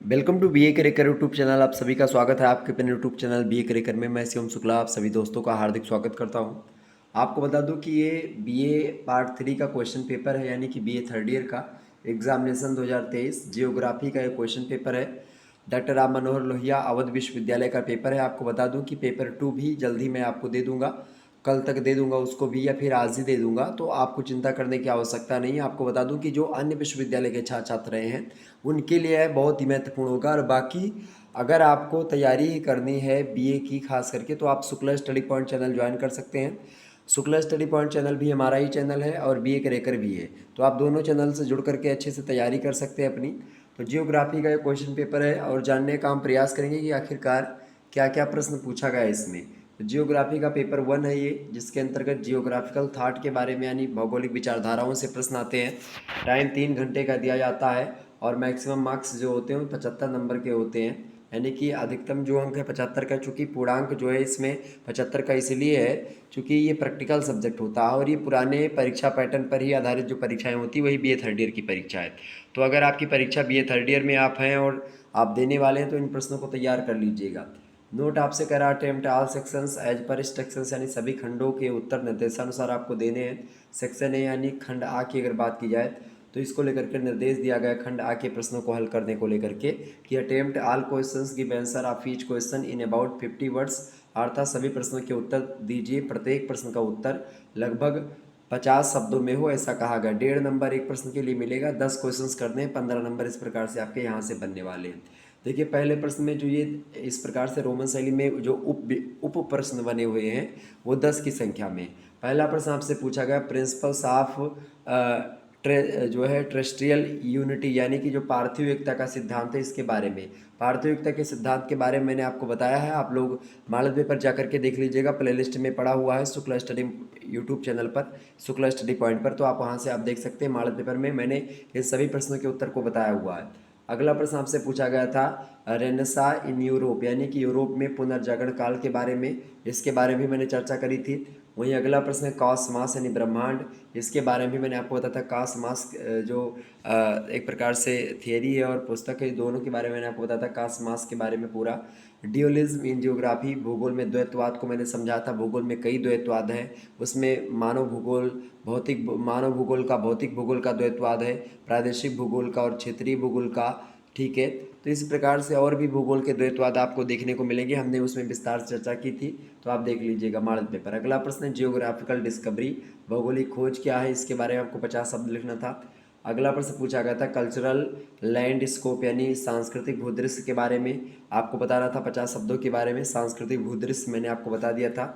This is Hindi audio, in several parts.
Welcome to BA career YouTube channel. आप सभी का स्वागत है आपके अपने यूट्यूब चैनल बीए करियर में। मैं शिवम शुक्ला आप सभी दोस्तों का हार्दिक स्वागत करता हूं। आपको बता दूं कि ये बीए पार्ट 3 का क्वेश्चन पेपर है, यानी कि बीए थर्ड ईयर का एग्जामिनेशन 2023 जियोग्राफी का ये क्वेश्चन पेपर है। डॉक्टर राम मनोहर लोहिया अवध विश्वविद्यालय का पेपर है। आपको बता दूँ कि पेपर 2 भी जल्द ही मैं आपको दे दूँगा, कल तक दे दूंगा उसको भी, या फिर आज ही दे दूंगा। तो आपको चिंता करने की आवश्यकता नहीं है। आपको बता दूं कि जो अन्य विश्वविद्यालय के छात्र छात्र रहे हैं उनके लिए है बहुत ही महत्वपूर्ण होगा। और बाकी अगर आपको तैयारी ही करनी है बीए की खास करके, तो आप Shukla study point channel join कर सकते हैं। शुक्ला स्टडी पॉइंट चैनल भी हमारा ही चैनल है और बीए करेकर भी है, तो आप दोनों चैनल से जुड़ करके अच्छे से तैयारी कर सकते हैं अपनी। तो जियोग्राफी का ये क्वेश्चन पेपर है और जानने का हम प्रयास करेंगे कि आखिरकार क्या क्या प्रश्न पूछा गया है इसमें। तो जियोग्राफी का पेपर 1 है ये, जिसके अंतर्गत जियोग्राफिकल थाट के बारे में यानी भौगोलिक विचारधाराओं से प्रश्न आते हैं। टाइम 3 घंटे का दिया जाता है और मैक्सिमम मार्क्स जो होते हैं वो 75 नंबर के होते हैं, यानी कि अधिकतम जो अंक है 75 का। चूँकि पूर्णांक जो है इसमें 75 का इसलिए है चूँकि ये प्रैक्टिकल सब्जेक्ट होता है और ये पुराने परीक्षा पैटर्न पर ही आधारित जो परीक्षाएं होती वही बीए थर्ड ईयर की परीक्षा है। तो अगर आपकी परीक्षा बीए थर्ड ईयर में आप हैं और आप देने वाले हैं तो इन प्रश्नों को तैयार कर लीजिएगा। नोट आपसे करा attempt all sections as per instructions, यानी सभी खंडों के उत्तर निर्देशानुसार आपको देने हैं। सेक्शन ए यानी खंड आ की अगर बात की जाए तो इसको लेकर के निर्देश दिया गया खंड आ के प्रश्नों को हल करने को लेकर के कि attempt all questions give answer of each question in about 50 words, अर्थात सभी प्रश्नों के उत्तर दीजिए, प्रत्येक प्रश्न का उत्तर लगभग 50 शब्दों में हो, ऐसा कहा गया। 1.5 नंबर एक प्रश्न के लिए मिलेगा। 10 क्वेश्चंस करने हैं, 15 नंबर इस प्रकार से आपके यहाँ से बनने वाले हैं। देखिए पहले प्रश्न में जो ये इस प्रकार से रोमन शैली में जो उप प्रश्न बने हुए हैं वो 10 की संख्या में। पहला प्रश्न आपसे पूछा गया प्रिंसिपल्स ऑफ जो है टेरेस्ट्रियल यूनिटी, यानी कि जो पार्थिव एकता का सिद्धांत है इसके बारे में। पार्थिव एकता के सिद्धांत के बारे में मैंने आपको बताया है, आप लोग मॉडल पेपर जा करके देख लीजिएगा, प्लेलिस्ट में पड़ा हुआ है शुक्ला स्टडी यूट्यूब चैनल पर, शुक्ला स्टडी पॉइंट पर। तो आप वहाँ से आप देख सकते हैं, मॉडल पेपर में मैंने इन सभी प्रश्नों के उत्तर को बताया हुआ है। अगला प्रश्न आपसे पूछा गया था रेनेसा इन यूरोप, यानी कि यूरोप में पुनर्जागरण काल के बारे में, इसके बारे में भी मैंने चर्चा करी थी। वहीं अगला प्रश्न है कॉसमास यानी ब्रह्मांड, इसके बारे में भी मैंने आपको बताया था। कॉसमास जो एक प्रकार से थियरी है और पुस्तक है, दोनों के बारे में मैंने आपको बताया था कॉसमास के बारे में पूरा। ड्यूअलिज्म इन जियोग्राफी, भूगोल में द्वैतवाद को मैंने समझा था। भूगोल में कई द्वैतवाद हैं, उसमें मानव भूगोल का भौतिक भूगोल का द्वैतवाद है, प्रादेशिक भूगोल का और क्षेत्रीय भूगोल का। ठीक है, तो इस प्रकार से और भी भूगोल के द्वैतवाद आपको देखने को मिलेंगे, हमने उसमें विस्तार से चर्चा की थी, तो आप देख लीजिएगा मॉडल पेपर। अगला प्रश्न है जियोग्राफिकल डिस्कवरी, भौगोलिक खोज क्या है, इसके बारे में आपको 50 शब्द लिखना था। अगला प्रश्न पूछा गया था कल्चरल लैंडस्केप यानी सांस्कृतिक भूदृश्य के बारे में, आपको बताना था 50 शब्दों के बारे में। सांस्कृतिक भूदृश्य मैंने आपको बता दिया था।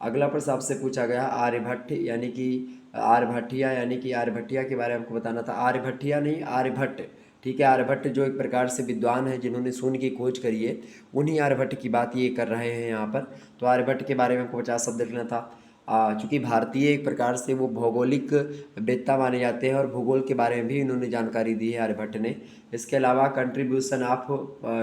अगला प्रश्न आपसे पूछा गया आर्यभट्ट यानी कि आर्यभट्टिया, यानी कि आर्यभट्टिया के बारे में आपको बताना था। आर्यभट्टिया नहीं, आर्यभट्ट। ठीक है, आर्यभट्ट जो एक प्रकार से विद्वान है जिन्होंने शून्य की खोज करी है, उन्हीं आर्यभट्ट की बात ये कर रहे हैं यहाँ पर। तो आर्यभट्ट के बारे में आपको 50 शब्द लिखना था। चूँकि भारतीय एक प्रकार से वो भौगोलिक वेत्ता माने जाते हैं और भूगोल के बारे में भी इन्होंने जानकारी दी है आर्यभट्ट ने। इसके अलावा कंट्रीब्यूशन ऑफ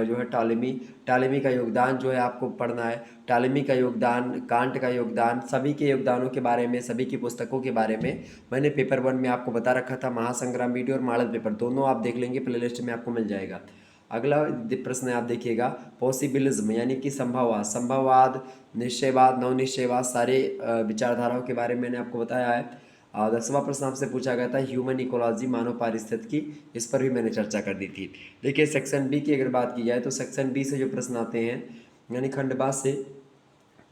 जो है टालेमी का योगदान जो है आपको पढ़ना है। टालेमी का योगदान, कांट का योगदान, सभी के योगदानों के बारे में, सभी की पुस्तकों के बारे में मैंने पेपर 1 में आपको बता रखा था। महासंग्राम वीडियो और मॉडल पेपर दोनों आप देख लेंगे, प्लेलिस्ट में आपको मिल जाएगा। अगला प्रश्न आप देखिएगा पॉसिबिलिज्म यानी कि संभववाद, निश्चयवाद, नव निश्चयवाद, सारे विचारधाराओं के बारे में मैंने आपको बताया है। 10वां प्रश्न आपसे पूछा गया था ह्यूमन इकोलॉजी, मानव पारिस्थितिकी, इस पर भी मैंने चर्चा कर दी थी। देखिए सेक्शन बी की अगर बात की जाए तो सेक्शन बी से जो प्रश्न आते हैं यानी खंडबाद से,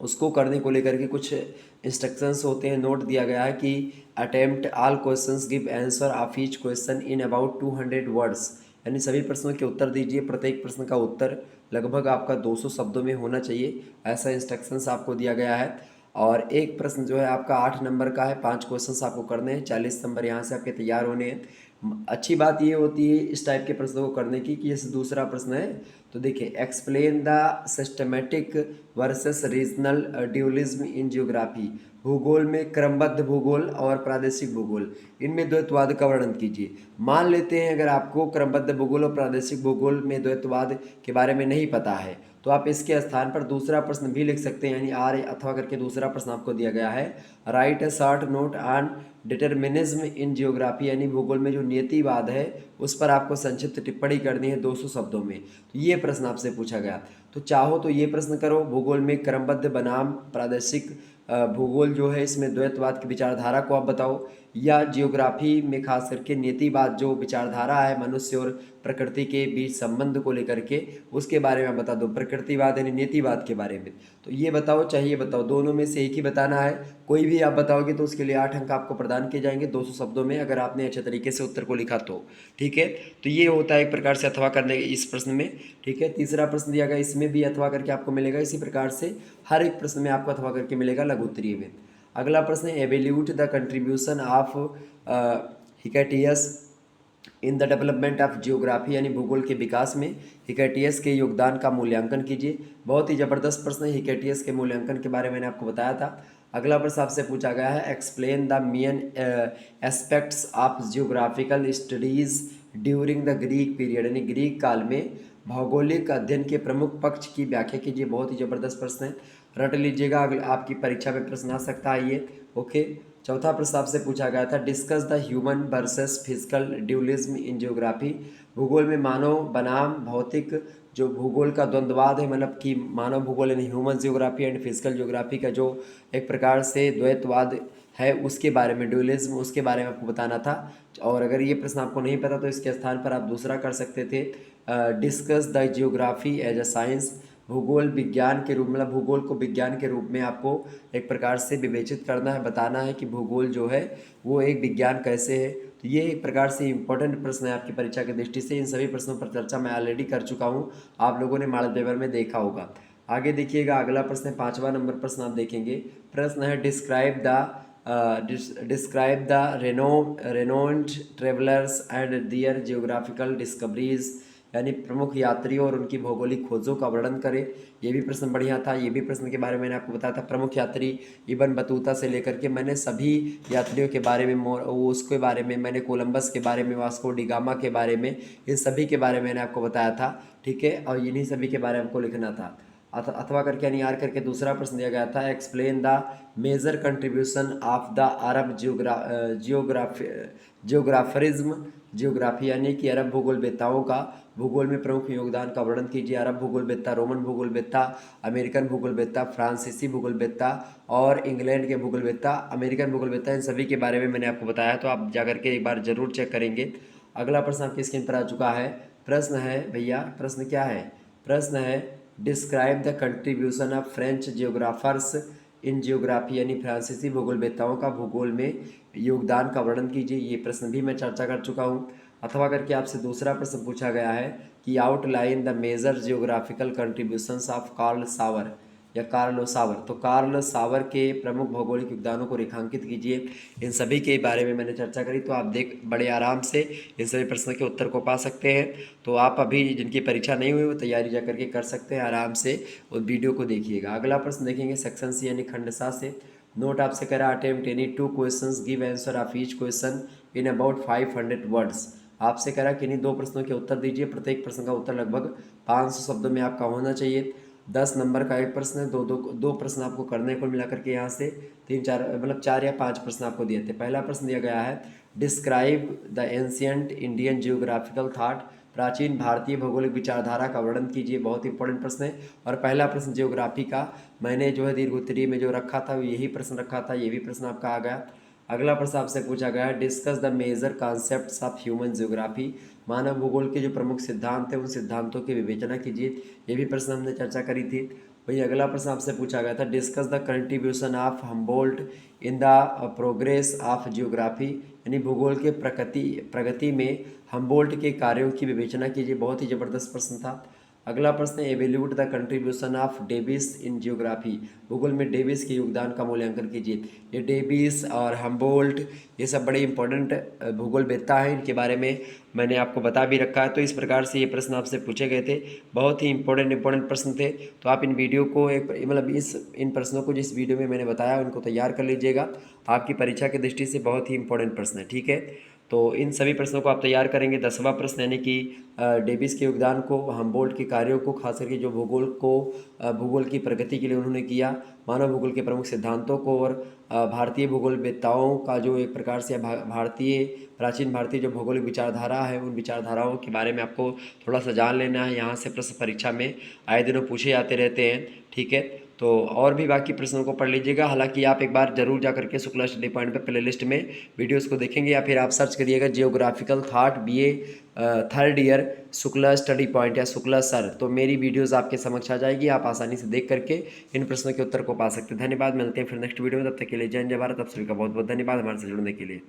उसको करने को लेकर के कुछ इंस्ट्रक्शंस होते हैं। नोट दिया गया है कि attempt all questions give answer of each question in about 200 words, यानी सभी प्रश्नों के उत्तर दीजिए, प्रत्येक प्रश्न का उत्तर लगभग आपका 200 शब्दों में होना चाहिए, ऐसा इंस्ट्रक्शंस आपको दिया गया है। और एक प्रश्न जो है आपका 8 नंबर का है, 5 क्वेश्चंस आपको करने हैं, 40 नंबर यहाँ से आपके तैयार होने हैं। अच्छी बात ये होती है इस टाइप के प्रश्नों को करने की कि जैसे दूसरा प्रश्न है, तो देखिए explain the systematic versus regional dualism in geography, भूगोल में क्रमबद्ध भूगोल और प्रादेशिक भूगोल, इनमें द्वैतवाद का वर्णन कीजिए। मान लेते हैं अगर आपको क्रमबद्ध भूगोल और प्रादेशिक भूगोल में द्वैतवाद के बारे में नहीं पता है तो आप इसके स्थान पर दूसरा प्रश्न भी लिख सकते हैं, यानी आर अथवा करके दूसरा प्रश्न आपको दिया गया है, right A short note on determinism in geography, यानी भूगोल में जो नियतिवाद है उस पर आपको संक्षिप्त टिप्पणी करनी है 200 शब्दों में। तो ये प्रश्न आपसे पूछा गया, तो चाहो तो ये प्रश्न करो, भूगोल में क्रमबद्ध बनाम प्रादेशिक भूगोल जो है इसमें द्वैतवाद की विचारधारा को आप बताओ, या जियोग्राफी में खास करके नियतिवाद जो विचारधारा है मनुष्य और प्रकृति के बीच संबंध को लेकर के उसके बारे में बता दो, प्रकृतिवाद यानी नियतिवाद के बारे में। तो ये बताओ चाहिए बताओ, दोनों में से एक ही बताना है, कोई भी आप बताओगे तो उसके लिए 8 अंक आपको प्रदान किए जाएंगे 200 शब्दों में, अगर आपने अच्छे तरीके से उत्तर को लिखा तो। ठीक है, तो ये होता है एक प्रकार से अथवा करने इस प्रश्न में। ठीक है, तीसरा प्रश्न दिया गया, इसमें भी अथवा करके आपको मिलेगा, इसी प्रकार से हर एक प्रश्न में आपको अथवा करके मिलेगा लघु उत्तरीय में। अगला प्रश्न है, evaluate the contribution of Hecataeus in the development of geography, यानी भूगोल के विकास में हिकैटियस के योगदान का मूल्यांकन कीजिए। बहुत ही जबरदस्त प्रश्न है, हिकैटियस के मूल्यांकन के बारे में मैंने आपको बताया था। अगला प्रश्न आपसे पूछा गया है, explain the main aspects of geographical studies during the Greek period, यानी ग्रीक काल में भौगोलिक अध्ययन के प्रमुख पक्ष की व्याख्या कीजिए। बहुत ही जबरदस्त प्रश्न है, रट लीजिएगा, आपकी परीक्षा में प्रश्न आ सकता है ये। ओके, चौथा प्रश्न आपसे पूछा गया था, discuss the human versus physical dualism in geography, भूगोल में मानव बनाम भौतिक जो भूगोल का द्वंद्ववाद है, मतलब कि मानव भूगोल यानी human geography and physical geography का जो एक प्रकार से द्वैतवाद है उसके बारे में, ड्यूलिज्म, उसके बारे में आपको बताना था। और अगर ये प्रश्न आपको नहीं पता तो इसके स्थान पर आप दूसरा कर सकते थे, discuss the geography as a science, भूगोल विज्ञान के रूप, मतलब भूगोल को विज्ञान के रूप में आपको एक प्रकार से विवेचित करना है, बताना है कि भूगोल जो है वो एक विज्ञान कैसे है। तो ये एक प्रकार से इंपॉर्टेंट प्रश्न है आपकी परीक्षा की दृष्टि से। इन सभी प्रश्नों पर चर्चा मैं ऑलरेडी कर चुका हूँ, आप लोगों ने मॉडल पेपर में देखा होगा। आगे देखिएगा, अगला प्रश्न है 5वां नंबर प्रश्न आप देखेंगे, प्रश्न है describe the renowned travellers and their geographical discoveries, यानी प्रमुख यात्रियों और उनकी भौगोलिक खोजों का वर्णन करें। ये भी प्रश्न बढ़िया था, ये भी प्रश्न के बारे में मैंने आपको बताया था, प्रमुख यात्री इबन बतूता से लेकर के मैंने सभी यात्रियों के बारे में, उसके बारे में मैंने, कोलंबस के बारे में, वास्को डी गामा के बारे में, इन सभी के बारे में मैंने आपको बताया था। ठीक है, और इन्हीं सभी के बारे में आपको लिखना था। अथवा करके यानी आर करके दूसरा प्रश्न दिया गया था, explain the major contribution of the Arab geography, यानी कि अरब भूगोलवेत्ताओं का भूगोल में प्रमुख योगदान का वर्णन कीजिए। अरब भूगोलवेत्ता, रोमन भूगोलवेत्ता, अमेरिकन भूगोलवेत्ता, फ्रांसीसी भूगोलवेत्ता और इंग्लैंड के भूगोलवेत्ता, अमेरिकन भूगोलवेत्ता, इन सभी के बारे में मैंने आपको बताया, तो आप जाकर के एक बार जरूर चेक करेंगे। अगला प्रश्न आपकी स्क्रीन पर आ चुका है, प्रश्न है भैया, प्रश्न क्या है, प्रश्न है describe the contribution of French geographers in geography, यानी फ्रांसीसी भूगोलवेत्ताओं का भूगोल में योगदान का वर्णन कीजिए। ये प्रश्न भी मैं चर्चा कर चुका हूँ। अथवा करके आपसे दूसरा प्रश्न पूछा गया है कि outline the major geographical contributions of Carl Sauer या कार्लो सावर, तो कार्ल सावर के प्रमुख भौगोलिक योगदानों को रेखांकित कीजिए। इन सभी के बारे में मैंने चर्चा करी, तो आप देख बड़े आराम से इन सभी प्रश्नों के उत्तर को पा सकते हैं। तो आप अभी जिनकी परीक्षा नहीं हुई वो तैयारी जा करके कर सकते हैं, आराम से उस वीडियो को देखिएगा। अगला प्रश्न देखेंगे सेक्शन सी यानी खंड सा से, नोट आपसे कह रहा attempt any 2 questions, give answer of each question in about 500 words, आपसे कह रहा कि इन्हीं 2 प्रश्नों के उत्तर दीजिए, प्रत्येक प्रश्न का उत्तर लगभग 500 शब्दों में आपका होना चाहिए। 10 नंबर का एक प्रश्न है, दो प्रश्न आपको करने को मिला करके यहाँ से 3-4 मतलब 4 या 5 प्रश्न आपको दिए थे। पहला प्रश्न दिया गया है describe the ancient Indian geographical thought, प्राचीन भारतीय भौगोलिक विचारधारा का वर्णन कीजिए। बहुत इंपॉर्टेंट प्रश्न है, और पहला प्रश्न जियोग्राफी का मैंने जो है दीर्घ उत्तरीय में जो रखा था यही प्रश्न रखा था, ये भी प्रश्न आपका आ गया। अगला प्रश्न आपसे पूछा गया है discuss the major concepts of human geography, मानव भूगोल के जो प्रमुख सिद्धांत हैं उन सिद्धांतों की विवेचना कीजिए। ये भी प्रश्न हमने चर्चा करी थी। वही अगला प्रश्न आपसे पूछा गया था discuss the contribution of Humboldt in the progress of geography, यानी भूगोल के प्रगति में हम्बोल्ट के कार्यों की विवेचना कीजिए। बहुत ही जबरदस्त प्रश्न था। अगला प्रश्न है, evaluate the contribution of Davis in geography. भूगोल में डेविस के योगदान का मूल्यांकन कीजिए। ये डेविस और हम्बोल्ट ये सब बड़े इंपॉर्टेंट भूगोलवेत्ता हैं, इनके बारे में मैंने आपको बता भी रखा है। तो इस प्रकार से ये प्रश्न आपसे पूछे गए थे, बहुत ही इंपॉर्टेंट प्रश्न थे। तो आप इन वीडियो को एक मतलब इन प्रश्नों को जिस वीडियो में मैंने बताया उनको तैयार कर लीजिएगा। आपकी परीक्षा की दृष्टि से बहुत ही इंपॉर्टेंट प्रश्न है, ठीक है। तो इन सभी प्रश्नों को आप तैयार करेंगे। 10वां प्रश्न यानी कि डेविस के योगदान को, हम्बोल्ट के कार्यों को, खास करके जो भूगोल की प्रगति के लिए उन्होंने किया, मानव भूगोल के प्रमुख सिद्धांतों को, और भारतीय भूगोलवेत्ताओं का जो एक प्रकार से प्राचीन भारतीय जो भौगोलिक विचारधारा है, उन विचारधाराओं के बारे में आपको थोड़ा सा जान लेना है। यहाँ से प्रश्न परीक्षा में आए दिनों पूछे जाते रहते हैं, ठीक है। तो और भी बाकी प्रश्नों को पढ़ लीजिएगा। हालांकि आप एक बार जरूर जा करके शुक्ला स्टडी पॉइंट पे प्लेलिस्ट में वीडियोस को देखेंगे, या फिर आप सर्च करिएगा geographical thought BA third year Shukla study point या शुक्ला सर, तो मेरी वीडियोस आपके समक्ष आ जाएगी। आप आसानी से देख करके इन प्रश्नों के उत्तर को पा सकते हैं। धन्यवाद, मिलते हैं फिर नेक्स्ट वीडियो में। तब तक के लिए जय हिंद, जय भारत। आप सभी का बहुत बहुत धन्यवाद हमारे से जुड़ने के लिए।